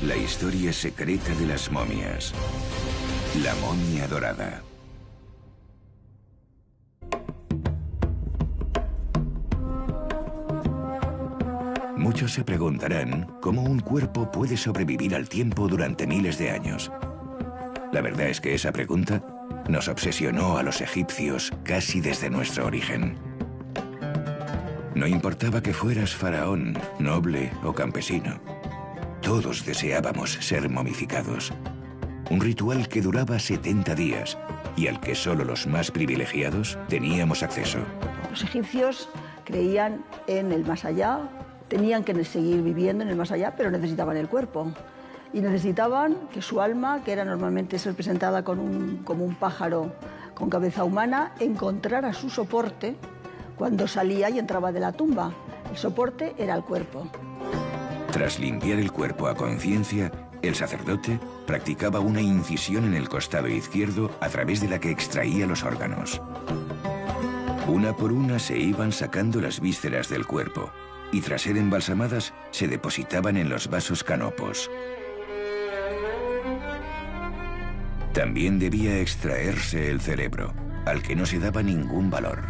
La historia secreta de las momias. La momia dorada. Muchos se preguntarán cómo un cuerpo puede sobrevivir al tiempo durante miles de años. La verdad es que esa pregunta nos obsesionó a los egipcios casi desde nuestro origen. No importaba que fueras faraón, noble o campesino. Todos deseábamos ser momificados. Un ritual que duraba 70 días y al que solo los más privilegiados teníamos acceso. Los egipcios creían en el más allá, tenían que seguir viviendo en el más allá, pero necesitaban el cuerpo. Y necesitaban que su alma, que era normalmente ser presentada como un pájaro con cabeza humana, encontrara su soporte cuando salía y entraba de la tumba. El soporte era el cuerpo. Tras limpiar el cuerpo a conciencia, el sacerdote practicaba una incisión en el costado izquierdo a través de la que extraía los órganos. Una por una se iban sacando las vísceras del cuerpo y tras ser embalsamadas se depositaban en los vasos canopos. También debía extraerse el cerebro, al que no se daba ningún valor.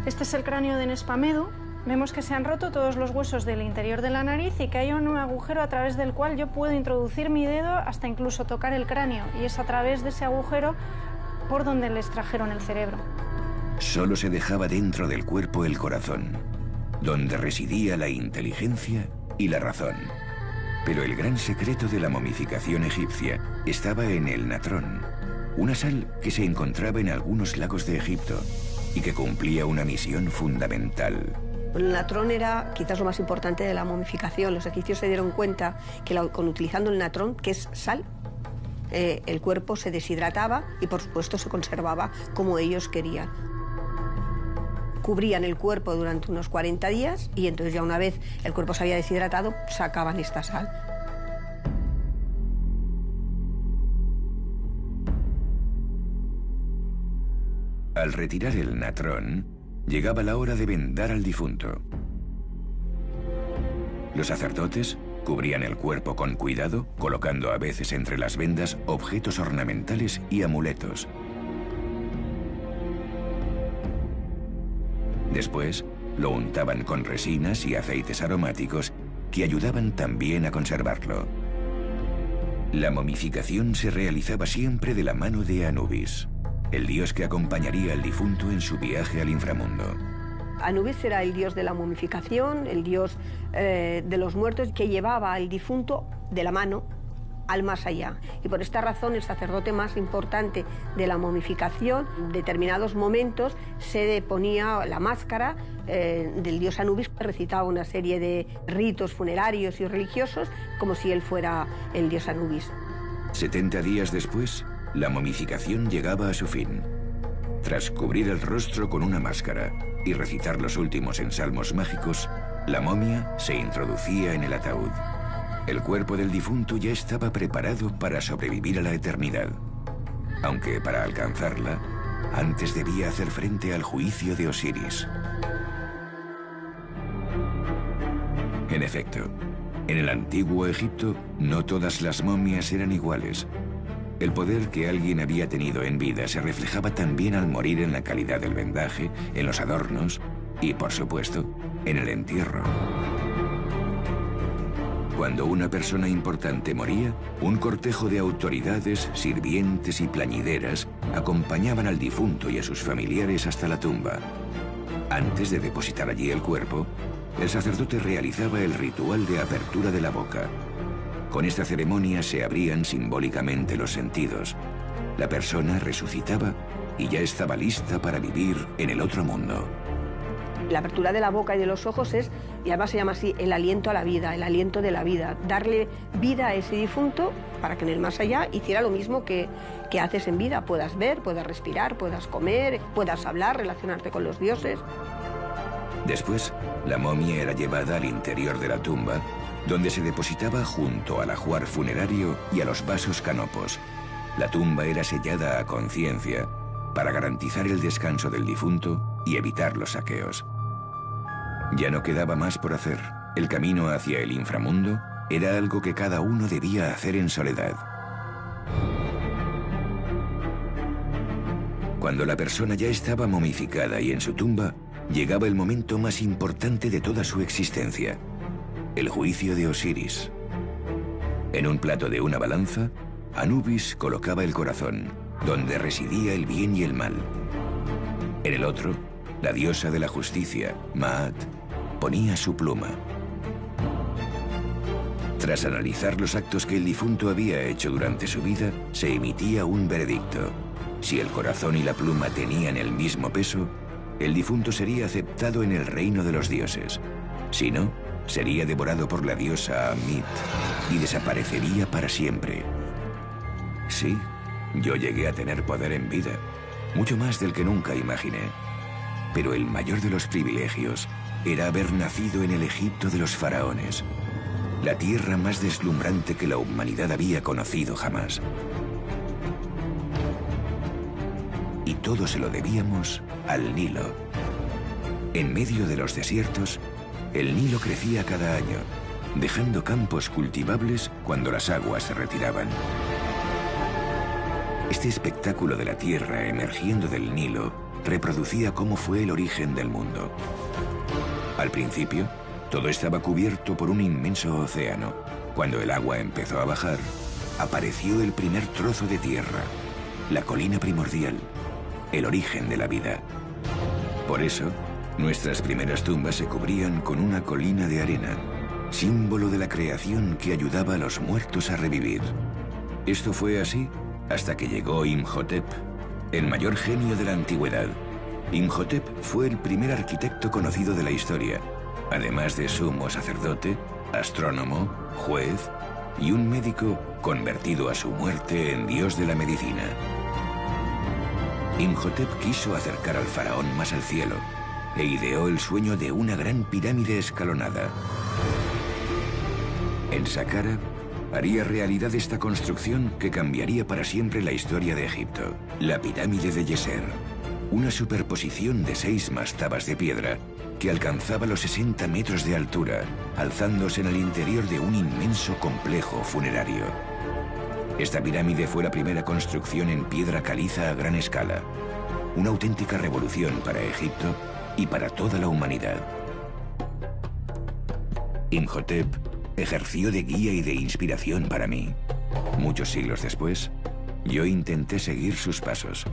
Este es el cráneo de Nespamedu. Vemos que se han roto todos los huesos del interior de la nariz y que hay un agujero a través del cual yo puedo introducir mi dedo hasta incluso tocar el cráneo. Y es a través de ese agujero por donde le extrajeron el cerebro. Solo se dejaba dentro del cuerpo el corazón, donde residía la inteligencia y la razón. Pero el gran secreto de la momificación egipcia estaba en el natrón, una sal que se encontraba en algunos lagos de Egipto y que cumplía una misión fundamental. El natrón era quizás lo más importante de la momificación. Los egipcios se dieron cuenta que utilizando el natrón, que es sal, el cuerpo se deshidrataba y por supuesto se conservaba como ellos querían. Cubrían el cuerpo durante unos 40 días y entonces ya una vez el cuerpo se había deshidratado, sacaban esta sal. Al retirar el natrón, llegaba la hora de vendar al difunto. Los sacerdotes cubrían el cuerpo con cuidado, colocando a veces entre las vendas objetos ornamentales y amuletos. Después, lo untaban con resinas y aceites aromáticos que ayudaban también a conservarlo. La momificación se realizaba siempre de la mano de Anubis, el dios que acompañaría al difunto en su viaje al inframundo. Anubis era el dios de la momificación, el dios de los muertos, que llevaba al difunto de la mano al más allá. Y por esta razón el sacerdote más importante de la momificación, en determinados momentos se ponía la máscara del dios Anubis, que recitaba una serie de ritos funerarios y religiosos como si él fuera el dios Anubis. 70 días después, la momificación llegaba a su fin. Tras cubrir el rostro con una máscara y recitar los últimos ensalmos mágicos, la momia se introducía en el ataúd. El cuerpo del difunto ya estaba preparado para sobrevivir a la eternidad, aunque para alcanzarla, antes debía hacer frente al juicio de Osiris. En efecto, en el antiguo Egipto, no todas las momias eran iguales. El poder que alguien había tenido en vida se reflejaba también al morir en la calidad del vendaje, en los adornos y, por supuesto, en el entierro. Cuando una persona importante moría, un cortejo de autoridades, sirvientes y plañideras acompañaban al difunto y a sus familiares hasta la tumba. Antes de depositar allí el cuerpo, el sacerdote realizaba el ritual de apertura de la boca. Con esta ceremonia se abrían simbólicamente los sentidos. La persona resucitaba y ya estaba lista para vivir en el otro mundo. La apertura de la boca y de los ojos es, y además se llama así, el aliento a la vida, el aliento de la vida. Darle vida a ese difunto para que en el más allá hiciera lo mismo que haces en vida. Puedas ver, puedas respirar, puedas comer, puedas hablar, relacionarte con los dioses. Después, la momia era llevada al interior de la tumba, donde se depositaba junto al ajuar funerario y a los vasos canopos. La tumba era sellada a conciencia para garantizar el descanso del difunto y evitar los saqueos. Ya no quedaba más por hacer. El camino hacia el inframundo era algo que cada uno debía hacer en soledad. Cuando la persona ya estaba momificada y en su tumba, llegaba el momento más importante de toda su existencia, el juicio de Osiris. En un plato de una balanza, Anubis colocaba el corazón, donde residía el bien y el mal. En el otro, la diosa de la justicia, Maat, ponía su pluma. Tras analizar los actos que el difunto había hecho durante su vida, se emitía un veredicto. Si el corazón y la pluma tenían el mismo peso, el difunto sería aceptado en el reino de los dioses. Si no, sería devorado por la diosa Amit y desaparecería para siempre. Sí, yo llegué a tener poder en vida, mucho más del que nunca imaginé. Pero el mayor de los privilegios era haber nacido en el Egipto de los faraones, la tierra más deslumbrante que la humanidad había conocido jamás. Y todo se lo debíamos al Nilo. En medio de los desiertos, el Nilo crecía cada año, dejando campos cultivables cuando las aguas se retiraban. Este espectáculo de la tierra emergiendo del Nilo reproducía cómo fue el origen del mundo. Al principio, todo estaba cubierto por un inmenso océano. Cuando el agua empezó a bajar, apareció el primer trozo de tierra, la colina primordial, el origen de la vida. Por eso, nuestras primeras tumbas se cubrían con una colina de arena, símbolo de la creación que ayudaba a los muertos a revivir. Esto fue así hasta que llegó Imhotep, el mayor genio de la antigüedad. Imhotep fue el primer arquitecto conocido de la historia, además de sumo sacerdote, astrónomo, juez y un médico convertido a su muerte en dios de la medicina. Imhotep quiso acercar al faraón más al cielo e ideó el sueño de una gran pirámide escalonada. En Saqqara haría realidad esta construcción que cambiaría para siempre la historia de Egipto, la pirámide de Djeser, una superposición de 6 mastabas de piedra que alcanzaba los 60 metros de altura, alzándose en el interior de un inmenso complejo funerario. Esta pirámide fue la primera construcción en piedra caliza a gran escala, una auténtica revolución para Egipto y para toda la humanidad. Imhotep ejerció de guía y de inspiración para mí. Muchos siglos después, yo intenté seguir sus pasos.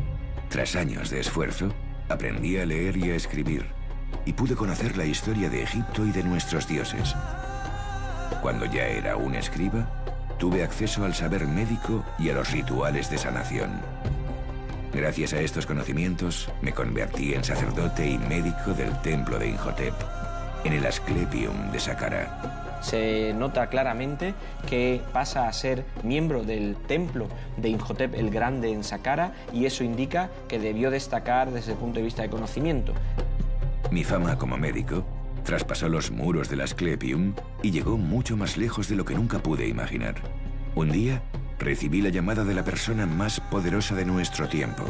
Tras años de esfuerzo, aprendí a leer y a escribir, y pude conocer la historia de Egipto y de nuestros dioses. Cuando ya era un escriba, tuve acceso al saber médico y a los rituales de sanación. Gracias a estos conocimientos, me convertí en sacerdote y médico del templo de Imhotep, en el Asclepium de Saqqara. Se nota claramente que pasa a ser miembro del templo de Imhotep el Grande en Saqqara, y eso indica que debió destacar desde el punto de vista de conocimiento. Mi fama como médico traspasó los muros del Asclepium y llegó mucho más lejos de lo que nunca pude imaginar. Un día recibí la llamada de la persona más poderosa de nuestro tiempo,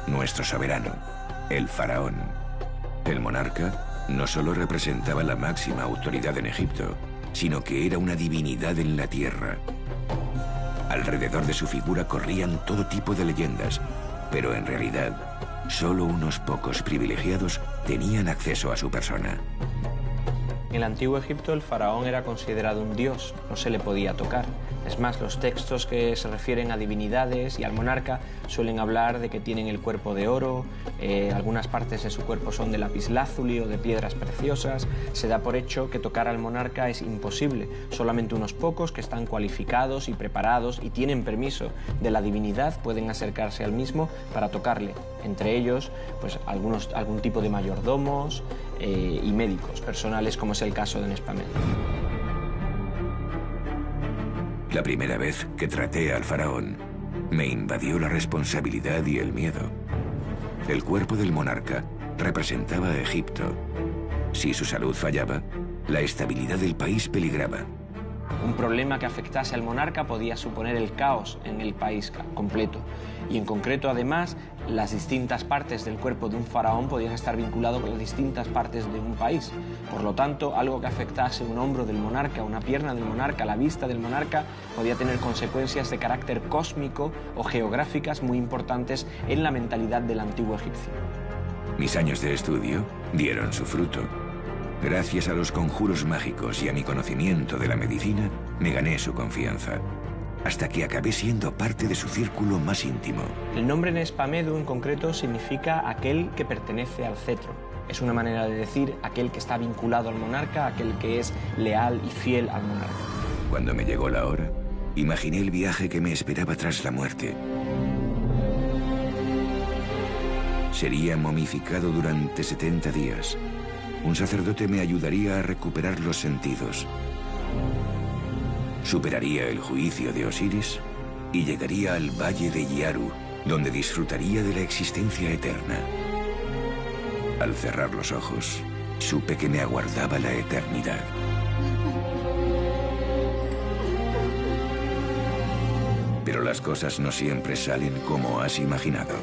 nuestro soberano, el faraón. El monarca no solo representaba la máxima autoridad en Egipto, sino que era una divinidad en la tierra. Alrededor de su figura corrían todo tipo de leyendas, pero en realidad, solo unos pocos privilegiados tenían acceso a su persona. En el antiguo Egipto el faraón era considerado un dios, no se le podía tocar. Es más, los textos que se refieren a divinidades y al monarca suelen hablar de que tienen el cuerpo de oro, algunas partes de su cuerpo son de lapislázuli o de piedras preciosas. Se da por hecho que tocar al monarca es imposible. Solamente unos pocos que están cualificados y preparados y tienen permiso de la divinidad pueden acercarse al mismo para tocarle. Entre ellos, pues algún tipo de mayordomos y médicos personales, como es el caso de Nespamedo. La primera vez que traté al faraón, me invadió la responsabilidad y el miedo. El cuerpo del monarca representaba a Egipto. Si su salud fallaba, la estabilidad del país peligraba. Un problema que afectase al monarca podía suponer el caos en el país completo. Y en concreto, además, las distintas partes del cuerpo de un faraón podían estar vinculadas con las distintas partes de un país. Por lo tanto, algo que afectase un hombro del monarca, una pierna del monarca, la vista del monarca, podía tener consecuencias de carácter cósmico o geográficas muy importantes en la mentalidad del antiguo egipcio. Mis años de estudio dieron su fruto. Gracias a los conjuros mágicos y a mi conocimiento de la medicina, me gané su confianza, hasta que acabé siendo parte de su círculo más íntimo. El nombre Nespamedu en concreto significa aquel que pertenece al cetro. Es una manera de decir aquel que está vinculado al monarca, aquel que es leal y fiel al monarca. Cuando me llegó la hora, imaginé el viaje que me esperaba tras la muerte. Sería momificado durante 70 días. Un sacerdote me ayudaría a recuperar los sentidos. Superaría el juicio de Osiris y llegaría al valle de Yaru, donde disfrutaría de la existencia eterna. Al cerrar los ojos, supe que me aguardaba la eternidad. Pero las cosas no siempre salen como has imaginado.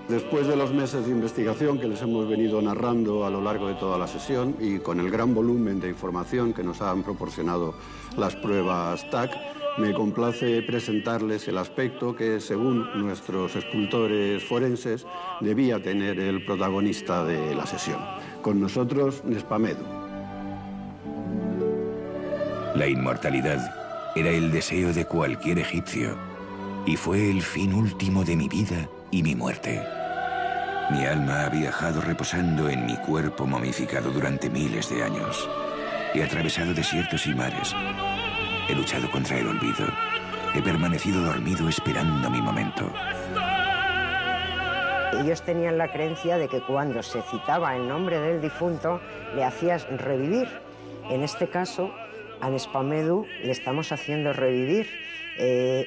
Después de los meses de investigación que les hemos venido narrando a lo largo de toda la sesión y con el gran volumen de información que nos han proporcionado las pruebas TAC, me complace presentarles el aspecto que, según nuestros escultores forenses, debía tener el protagonista de la sesión. Con nosotros, Nespamedu. La inmortalidad era el deseo de cualquier egipcio y fue el fin último de mi vida y mi muerte. Mi alma ha viajado reposando en mi cuerpo momificado durante miles de años. He atravesado desiertos y mares. He luchado contra el olvido. He permanecido dormido esperando mi momento. Ellos tenían la creencia de que cuando se citaba el nombre del difunto, le hacías revivir. En este caso, a Nespamedu le estamos haciendo revivir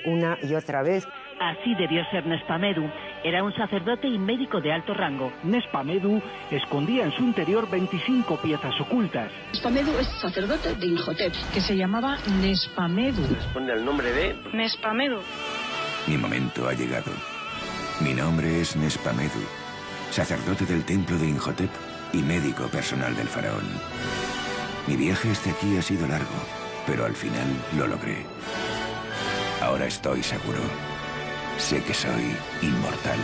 una y otra vez. Así debió ser Nespamedu. Era un sacerdote y médico de alto rango. Nespamedu escondía en su interior 25 piezas ocultas. Nespamedu es sacerdote de Imhotep, que se llamaba Nespamedu. Responde al nombre de Nespamedu. Mi momento ha llegado. Mi nombre es Nespamedu, sacerdote del templo de Imhotep y médico personal del faraón. Mi viaje hasta aquí ha sido largo, pero al final lo logré. Ahora estoy seguro. Sé que soy inmortal.